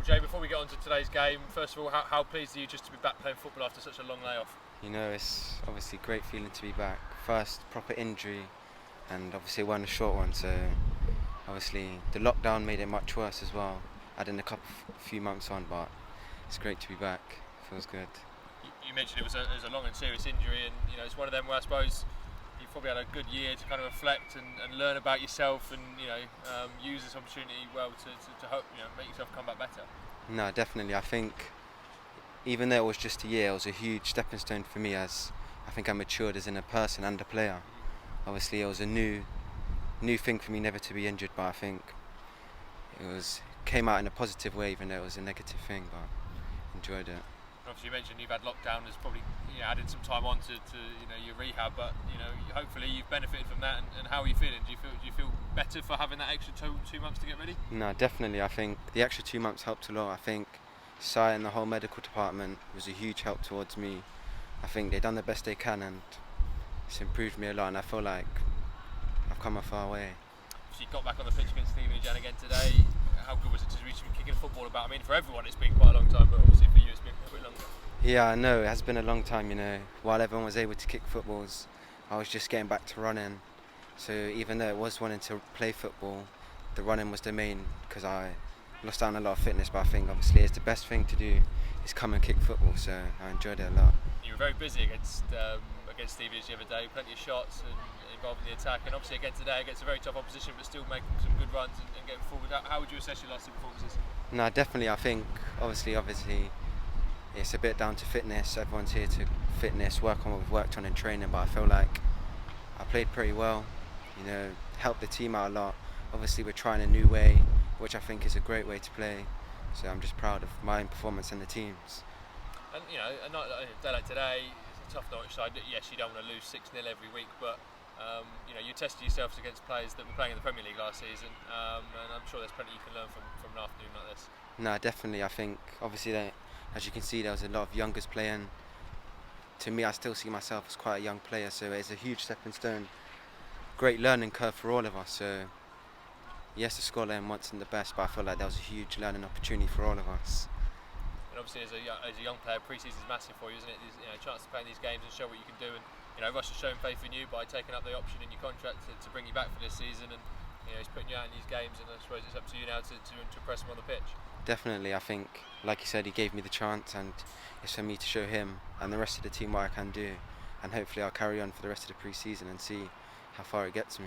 Jay, before we get on to today's game, first of all, how pleased are you just to be back playing football after such a long layoff? You know, it's obviously a great feeling to be back. First proper injury, and obviously it wasn't a short one, so obviously the lockdown made it much worse as well. Adding a few months on, but it's great to be back. Feels good. You mentioned it was a long and serious injury, and you know it's one of them where I suppose you've probably had a good year to kind of reflect and learn about yourself, and use this opportunity well to hope make yourself come back better. No, definitely. I think even though it was just a year, it was a huge stepping stone for me, as I think I matured as in a person and a player. Obviously, it was a new thing for me never to be injured, but I think came out in a positive way, even though it was a negative thing. But enjoyed it. Obviously, you mentioned you've had lockdown has probably added some time on to your rehab, but hopefully you've benefited from that. And how are you feeling? Do you feel better for having that extra two months to get ready? No, definitely. I think the extra 2 months helped a lot. I think Sai and the whole medical department was a huge help towards me. I think they've done the best they can, and it's improved me a lot. And I feel like I've come a far way. So you got back on the pitch against Stevenage again today. How good was it to reach kicking football about? I mean, for everyone it's been quite a long time, but obviously for you it's been a bit longer. Yeah, I know, it has been a long time, While everyone was able to kick footballs, I was just getting back to running. So even though it was wanting to play football, the running was the main, because I lost out on a lot of fitness, but I think obviously it's the best thing to do is come and kick football, so I enjoyed it a lot. You were very busy against Stevenage the other day, plenty of shots and involved in the attack, and obviously again today against a very tough opposition, but still making some good runs and getting forward. How would you assess your last two performances? No, definitely. I think obviously it's a bit down to fitness. Everyone's here to fitness, work on what we've worked on in training, but I feel like I played pretty well, helped the team out a lot. Obviously we're trying a new way, which I think is a great way to play, so I'm just proud of my own performance and the team's. And a day like today, it's a tough Norwich side. Yes, you don't want to lose 6-0 every week, but you tested yourselves against players that were playing in the Premier League last season, and I'm sure there's plenty you can learn from an afternoon like this. No, definitely. I think obviously as you can see, there was a lot of youngers playing. To me, I still see myself as quite a young player, so it's a huge stepping stone. Great learning curve for all of us. So yes, the scoreline wasn't the best, but I feel like that was a huge learning opportunity for all of us. And obviously, as a young player, pre-season is massive for you, isn't it? There's a chance to play in these games and show what you can do. And Russ has shown faith in you by taking up the option in your contract to bring you back for this season, and he's putting you out in these games. And I suppose it's up to you now to impress him on the pitch. Definitely, I think, like you said, he gave me the chance, and it's for me to show him and the rest of the team what I can do, and hopefully I'll carry on for the rest of the pre-season and see how far it gets me.